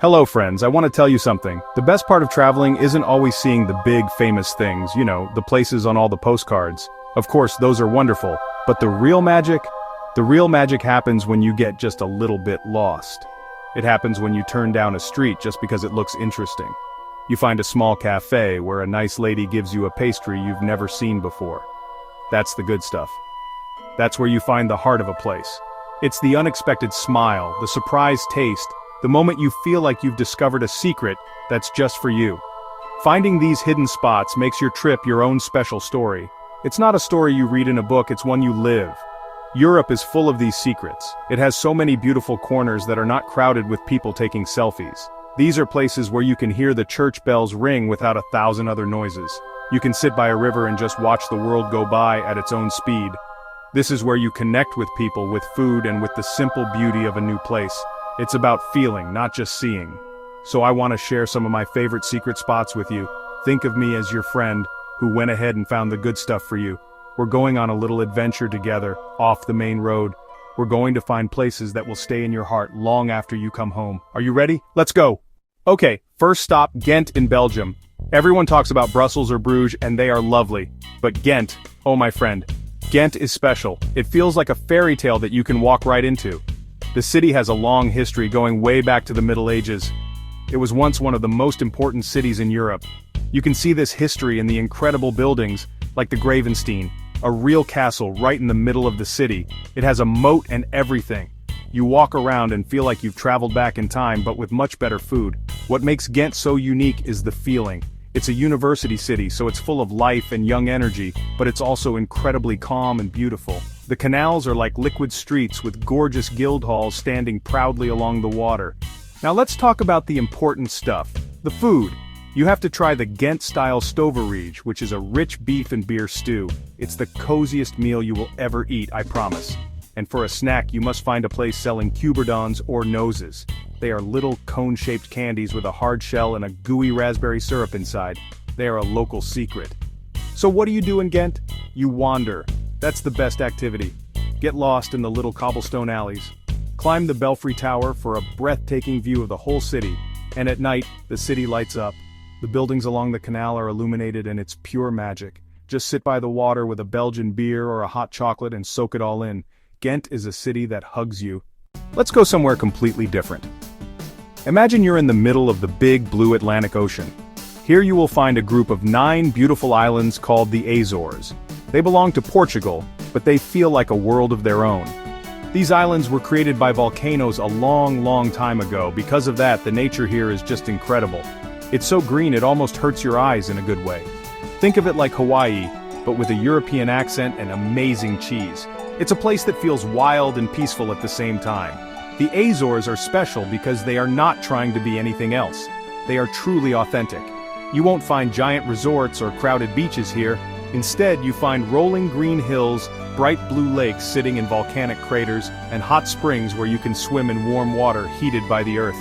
Hello friends, I want to tell you something. The best part of traveling isn't always seeing the big famous things, the places on all the postcards. Of course, those are wonderful, but the real magic happens when you get just a little bit lost. It happens when you turn down a street just because it looks interesting. You find a small cafe where a nice lady gives you a pastry you've never seen before. That's the good stuff. That's where you find the heart of a place. It's the unexpected smile, the surprise taste, the moment you feel like you've discovered a secret that's just for you. Finding these hidden spots makes your trip your own special story. It's not a story you read in a book, it's one you live. Europe is full of these secrets. It has so many beautiful corners that are not crowded with people taking selfies. These are places where you can hear the church bells ring without 1,000 other noises. You can sit by a river and just watch the world go by at its own speed. This is where you connect with people, with food, and with the simple beauty of a new place. It's about feeling, not just seeing. So I want to share some of my favorite secret spots with you. Think of me as your friend, who went ahead and found the good stuff for you. We're going on a little adventure together, off the main road. We're going to find places that will stay in your heart long after you come home. Are you ready? Let's go! Okay, first stop, Ghent in Belgium. Everyone talks about Brussels or Bruges, and they are lovely. But Ghent, oh my friend, Ghent is special. It feels like a fairy tale that you can walk right into. The city has a long history going way back to the Middle Ages. It was once one of the most important cities in Europe. You can see this history in the incredible buildings, like the Gravenstein, a real castle right in the middle of the city. It has a moat and everything. You walk around and feel like you've traveled back in time, but with much better food. What makes Ghent so unique is the feeling. It's a university city, so it's full of life and young energy, but it's also incredibly calm and beautiful. The canals are like liquid streets with gorgeous guild halls standing proudly along the water. Now let's talk about the important stuff, the food. You have to try the Ghent-style stoverige, which is a rich beef and beer stew. It's the coziest meal you will ever eat, I promise. And for a snack, you must find a place selling cuberdons or noses. They are little cone-shaped candies with a hard shell and a gooey raspberry syrup inside. They are a local secret. So what do you do in Ghent? You wander. That's the best activity. Get lost in the little cobblestone alleys. Climb the Belfry Tower for a breathtaking view of the whole city. And at night, the city lights up. The buildings along the canal are illuminated and it's pure magic. Just sit by the water with a Belgian beer or a hot chocolate and soak it all in. Ghent is a city that hugs you. Let's go somewhere completely different. Imagine you're in the middle of the big blue Atlantic Ocean. Here you will find a group of 9 beautiful islands called the Azores. They belong to Portugal, but they feel like a world of their own. These islands were created by volcanoes a long time ago. Because of that, the nature here is just incredible. It's so green it almost hurts your eyes in a good way. Think of it like Hawaii, but with a European accent and amazing cheese. It's a place that feels wild and peaceful at the same time. The Azores are special because they are not trying to be anything else. They are truly authentic. You won't find giant resorts or crowded beaches here. Instead, you find rolling green hills, bright blue lakes sitting in volcanic craters, and hot springs where you can swim in warm water heated by the earth.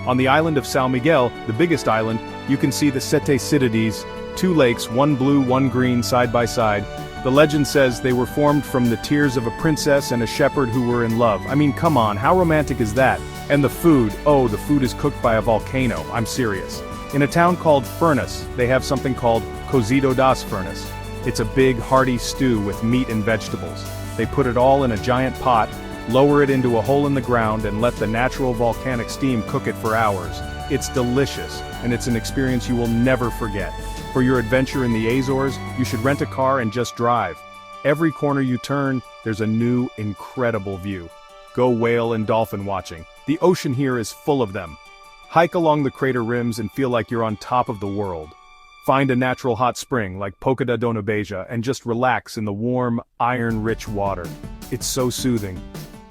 On the island of São Miguel, the biggest island, you can see the Sete Cidades, 2 lakes, one blue, one green, side by side. The legend says they were formed from the tears of a princess and a shepherd who were in love. I mean, come on, how romantic is that? And the food, oh, the food is cooked by a volcano, I'm serious. In a town called Furnace, they have something called Cozido das Furnace. It's a big, hearty stew with meat and vegetables. They put it all in a giant pot, lower it into a hole in the ground, and let the natural volcanic steam cook it for hours. It's delicious, and it's an experience you will never forget. For your adventure in the Azores, you should rent a car and just drive. Every corner you turn, there's a new, incredible view. Go whale and dolphin watching. The ocean here is full of them. Hike along the crater rims and feel like you're on top of the world. Find a natural hot spring like Poca da Dona Beja and just relax in the warm, iron-rich water. It's so soothing.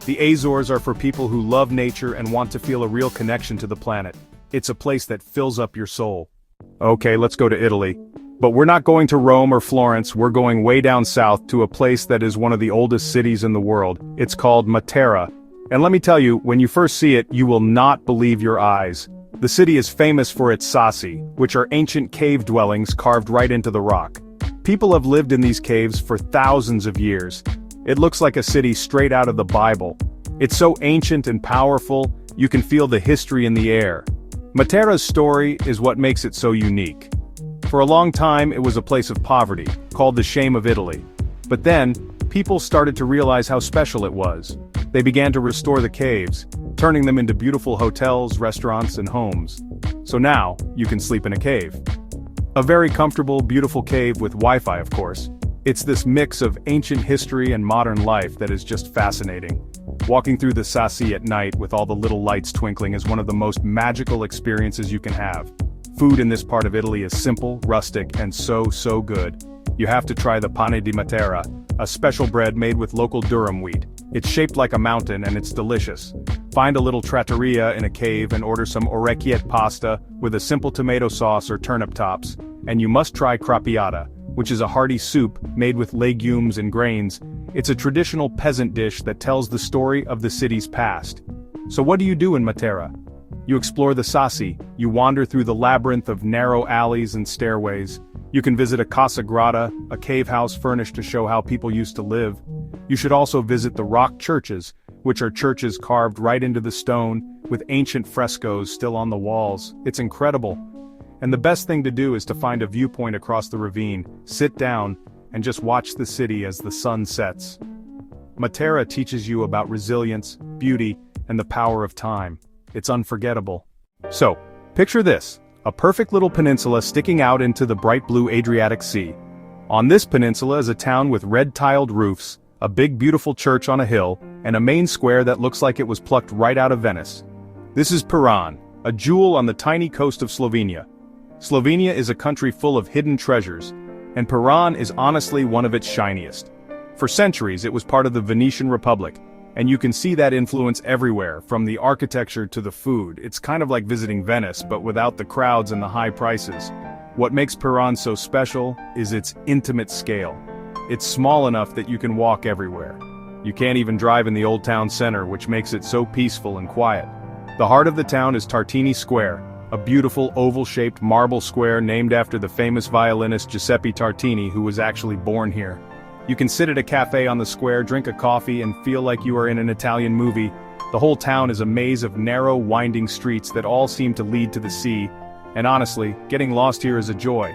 The Azores are for people who love nature and want to feel a real connection to the planet. It's a place that fills up your soul. Okay, let's go to Italy. But we're not going to Rome or Florence, we're going way down south to a place that is one of the oldest cities in the world. It's called Matera. And let me tell you, when you first see it, you will not believe your eyes. The city is famous for its sassi, which are ancient cave dwellings carved right into the rock. People have lived in these caves for thousands of years. It looks like a city straight out of the Bible. It's so ancient and powerful, you can feel the history in the air. Matera's story is what makes it so unique. For a long time it was a place of poverty, called the shame of Italy. But then, people started to realize how special it was. They began to restore the caves, turning them into beautiful hotels, restaurants, and homes. So now, you can sleep in a cave. A very comfortable, beautiful cave with Wi-Fi, of course. It's this mix of ancient history and modern life that is just fascinating. Walking through the Saaremaa at night with all the little lights twinkling is one of the most magical experiences you can have. Food in this part of Italy is simple, rustic, and so good. You have to try the pane di Matera, a special bread made with local durum wheat. It's shaped like a mountain and it's delicious. Find a little trattoria in a cave and order some orecchiette pasta with a simple tomato sauce or turnip tops, and you must try crappiata, which is a hearty soup made with legumes and grains. It's a traditional peasant dish that tells the story of the city's past. So what do you do in Matera? You explore the Saaremaa, you wander through the labyrinth of narrow alleys and stairways. You can visit a casa grata, a cave house furnished to show how people used to live. You should also visit the rock churches, which are churches carved right into the stone, with ancient frescoes still on the walls. It's incredible. And the best thing to do is to find a viewpoint across the ravine, sit down, and just watch the city as the sun sets. Matera teaches you about resilience, beauty, and the power of time. It's unforgettable. So, picture this, a perfect little peninsula sticking out into the bright blue Adriatic Sea. On this peninsula is a town with red-tiled roofs, a big beautiful church on a hill, and a main square that looks like it was plucked right out of Venice. This is Piran, a jewel on the tiny coast of Slovenia. Slovenia is a country full of hidden treasures, and Piran is honestly one of its shiniest. For centuries it was part of the Venetian Republic, and you can see that influence everywhere, from the architecture to the food. It's kind of like visiting Venice, but without the crowds and the high prices. What makes Piran so special is its intimate scale. It's small enough that you can walk everywhere. You can't even drive in the old town center, which makes it so peaceful and quiet. The heart of the town is Tartini Square, a beautiful oval-shaped marble square named after the famous violinist Giuseppe Tartini, who was actually born here. You can sit at a cafe on the square, drink a coffee, and feel like you are in an Italian movie. The whole town is a maze of narrow, winding streets that all seem to lead to the sea. And honestly, getting lost here is a joy.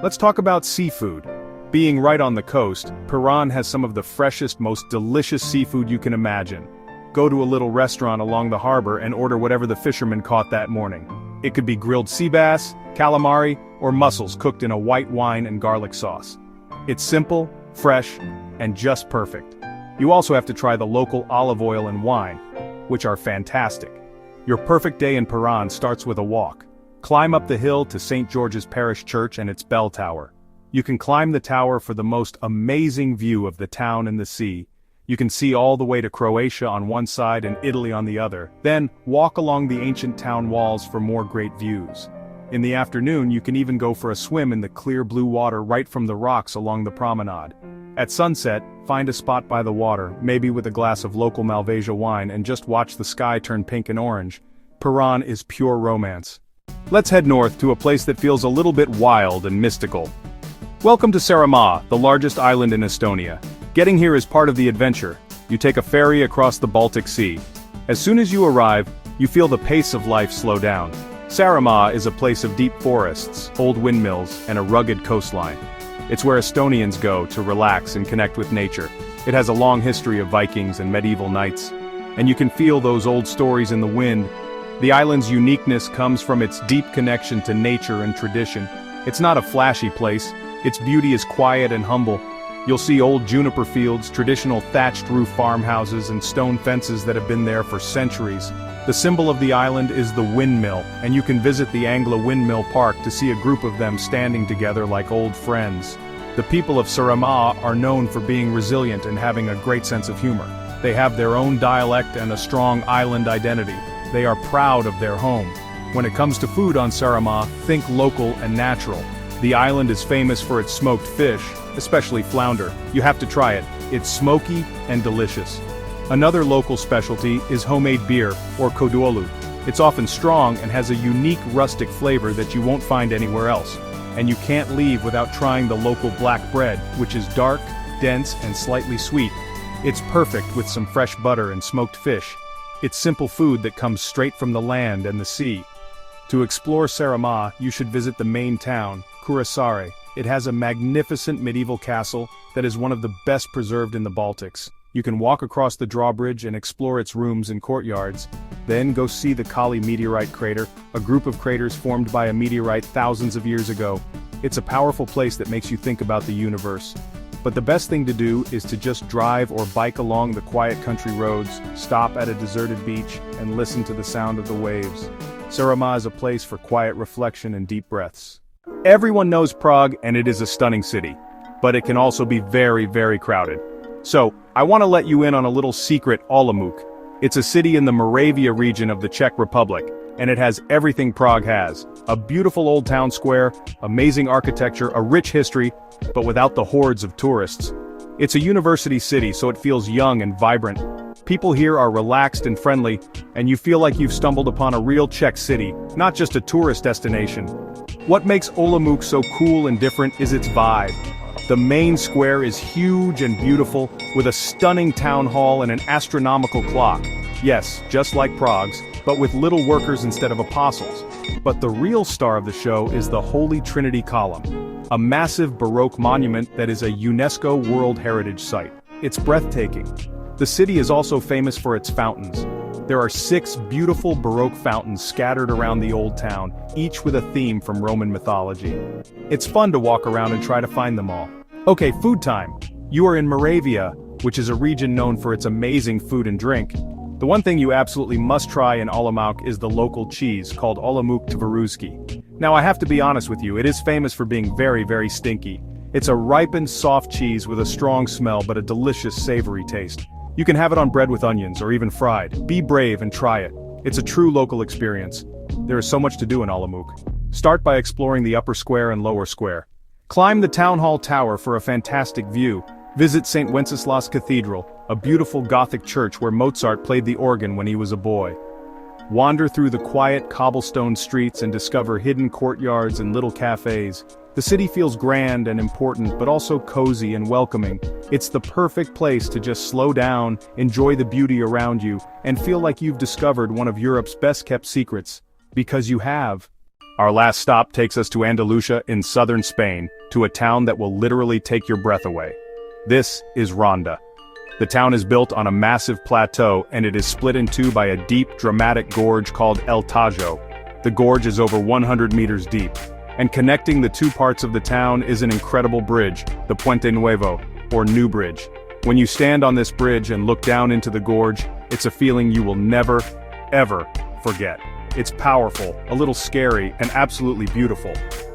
Let's talk about seafood. Being right on the coast, Piran has some of the freshest, most delicious seafood you can imagine. Go to a little restaurant along the harbor and order whatever the fishermen caught that morning. It could be grilled sea bass, calamari, or mussels cooked in a white wine and garlic sauce. It's simple, fresh, and just perfect. You also have to try the local olive oil and wine, which are fantastic. Your perfect day in Piran starts with a walk. Climb up the hill to St. George's Parish Church and its bell tower. You can climb the tower for the most amazing view of the town and the sea. You can see all the way to Croatia on one side and Italy on the other. Then, walk along the ancient town walls for more great views. In the afternoon you can even go for a swim in the clear blue water right from the rocks along the promenade. At sunset, find a spot by the water, maybe with a glass of local Malvasia wine, and just watch the sky turn pink and orange. Piran is pure romance. Let's head north to a place that feels a little bit wild and mystical. Welcome to Saaremaa, the largest island in Estonia. Getting here is part of the adventure. You take a ferry across the Baltic Sea. As soon as you arrive, you feel the pace of life slow down. Saaremaa is a place of deep forests, old windmills, and a rugged coastline. It's where Estonians go to relax and connect with nature. It has a long history of Vikings and medieval knights. And you can feel those old stories in the wind. The island's uniqueness comes from its deep connection to nature and tradition. It's not a flashy place. Its beauty is quiet and humble. You'll see old juniper fields, traditional thatched roof farmhouses, and stone fences that have been there for centuries. The symbol of the island is the windmill, and you can visit the Angla Windmill Park to see a group of them standing together like old friends. The people of Saaremaa are known for being resilient and having a great sense of humor. They have their own dialect and a strong island identity. They are proud of their home. When it comes to food on Saaremaa, think local and natural. The island is famous for its smoked fish, especially flounder. You have to try it. It's smoky and delicious. Another local specialty is homemade beer, or koduolu. It's often strong and has a unique rustic flavor that you won't find anywhere else. And you can't leave without trying the local black bread, which is dark, dense, and slightly sweet. It's perfect with some fresh butter and smoked fish. It's simple food that comes straight from the land and the sea. To explore Saaremaa, you should visit the main town, Kuressaare. It has a magnificent medieval castle that is one of the best preserved in the Baltics. You can walk across the drawbridge and explore its rooms and courtyards. Then go see the Kali meteorite crater, a group of craters formed by a meteorite thousands of years ago. It's a powerful place that makes you think about the universe. But the best thing to do is to just drive or bike along the quiet country roads, stop at a deserted beach, and listen to the sound of the waves. Saaremaa is a place for quiet reflection and deep breaths. Everyone knows Prague, and it is a stunning city. But it can also be very, very crowded. So, I want to let you in on a little secret. Olomouc. It's a city in the Moravia region of the Czech Republic, and it has everything Prague has. A beautiful old town square, amazing architecture, a rich history, but without the hordes of tourists. It's a university city, so it feels young and vibrant. People here are relaxed and friendly, and you feel like you've stumbled upon a real Czech city, not just a tourist destination. What makes Olomouc so cool and different is its vibe. The main square is huge and beautiful, with a stunning town hall and an astronomical clock. Yes, just like Prague's, but with little workers instead of apostles. But the real star of the show is the Holy Trinity Column, a massive Baroque monument that is a UNESCO World Heritage Site. It's breathtaking. The city is also famous for its fountains. There are 6 beautiful Baroque fountains scattered around the old town, each with a theme from Roman mythology. It's fun to walk around and try to find them all. Okay, food time. You are in Moravia, which is a region known for its amazing food and drink. The one thing you absolutely must try in Olomouc is the local cheese, called Olomouc Tverouski. Now I have to be honest with you, it is famous for being very, very stinky. It's a ripened, soft cheese with a strong smell but a delicious, savory taste. You can have it on bread with onions, or even fried. Be brave and try it. It's a true local experience. There is so much to do in Olomouc. Start by exploring the upper square and lower square. Climb the town hall tower for a fantastic view. Visit St. Wenceslas Cathedral, a beautiful Gothic church where Mozart played the organ when he was a boy. Wander through the quiet cobblestone streets and discover hidden courtyards and little cafes. The city feels grand and important, but also cozy and welcoming. It's the perfect place to just slow down, enjoy the beauty around you, and feel like you've discovered one of Europe's best-kept secrets. Because you have. Our last stop takes us to Andalusia in southern Spain, to a town that will literally take your breath away. This is Ronda. The town is built on a massive plateau, and it is split in two by a deep, dramatic gorge called El Tajo. The gorge is over 100 meters deep. And connecting the two parts of the town is an incredible bridge, the Puente Nuevo, or New Bridge. When you stand on this bridge and look down into the gorge, it's a feeling you will never, ever forget. It's powerful, a little scary, and absolutely beautiful.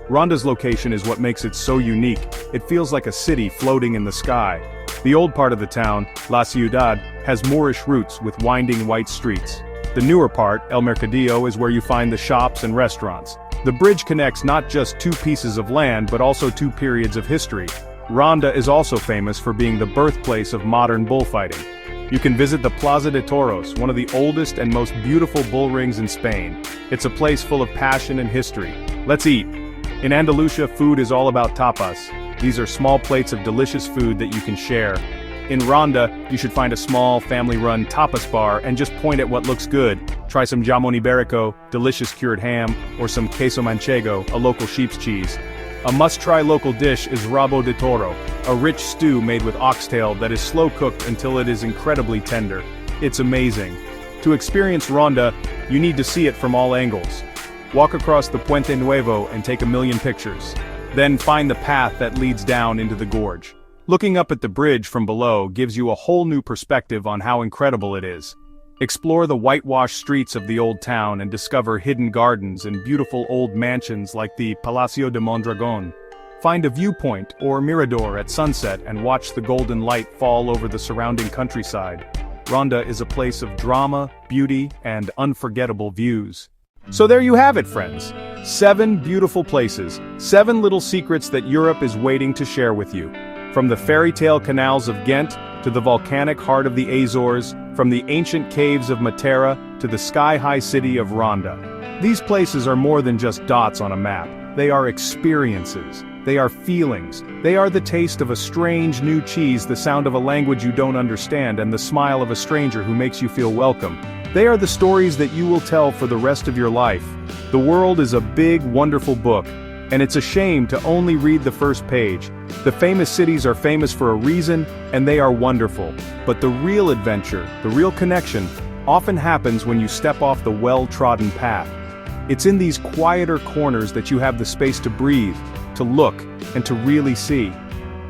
Ronda's location is what makes it so unique. It feels like a city floating in the sky. The old part of the town, La Ciudad, has Moorish roots with winding white streets. The newer part, El Mercadillo, is where you find the shops and restaurants. The bridge connects not just two pieces of land but also two periods of history. Ronda is also famous for being the birthplace of modern bullfighting. You can visit the Plaza de Toros, one of the oldest and most beautiful bull rings in Spain. It's a place full of passion and history. Let's eat. In Andalusia, food is all about tapas. These are small plates of delicious food that you can share. In Ronda, you should find a small, family-run tapas bar and just point at what looks good. Try some jamón ibérico, delicious cured ham, or some queso manchego, a local sheep's cheese. A must-try local dish is rabo de toro, a rich stew made with oxtail that is slow-cooked until it is incredibly tender. It's amazing. To experience Ronda, you need to see it from all angles. Walk across the Puente Nuevo and take a million pictures. Then find the path that leads down into the gorge. Looking up at the bridge from below gives you a whole new perspective on how incredible it is. Explore the whitewashed streets of the old town and discover hidden gardens and beautiful old mansions like the Palacio de Mondragón. Find a viewpoint or mirador at sunset and watch the golden light fall over the surrounding countryside. Ronda is a place of drama, beauty, and unforgettable views. So there you have it, friends. 7 beautiful places, 7 little secrets that Europe is waiting to share with you. From the fairytale canals of Ghent to the volcanic heart of the Azores, from the ancient caves of Matera to the sky-high city of Ronda. These places are more than just dots on a map. They are experiences. They are feelings. They are the taste of a strange new cheese, the sound of a language you don't understand, and the smile of a stranger who makes you feel welcome. They are the stories that you will tell for the rest of your life. The world is a big, wonderful book, and it's a shame to only read the first page. The famous cities are famous for a reason, and they are wonderful. But the real adventure, the real connection, often happens when you step off the well-trodden path. It's in these quieter corners that you have the space to breathe, to look, and to really see.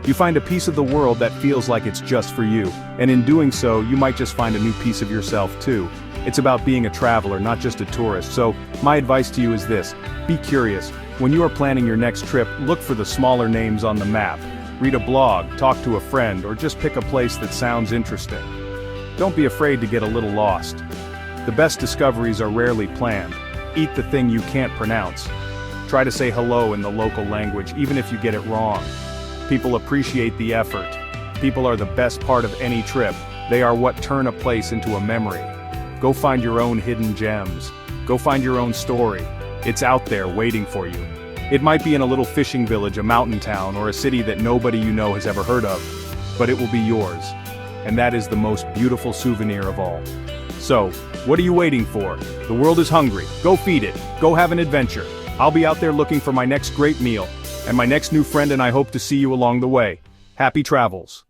You find a piece of the world that feels like it's just for you, and in doing so, you might just find a new piece of yourself too. It's about being a traveler, not just a tourist, so my advice to you is this: be curious. When you are planning your next trip, look for the smaller names on the map. Read a blog, talk to a friend, or just pick a place that sounds interesting. Don't be afraid to get a little lost. The best discoveries are rarely planned. Eat the thing you can't pronounce. Try to say hello in the local language, even if you get it wrong. People appreciate the effort. People are the best part of any trip. They are what turn a place into a memory. Go find your own hidden gems. Go find your own story. It's out there waiting for you. It might be in a little fishing village, a mountain town, or a city that nobody you know has ever heard of, but it will be yours. And that is the most beautiful souvenir of all. So, what are you waiting for? The world is hungry. Go feed it. Go have an adventure. I'll be out there looking for my next great meal, and my next new friend, and I hope to see you along the way. Happy travels.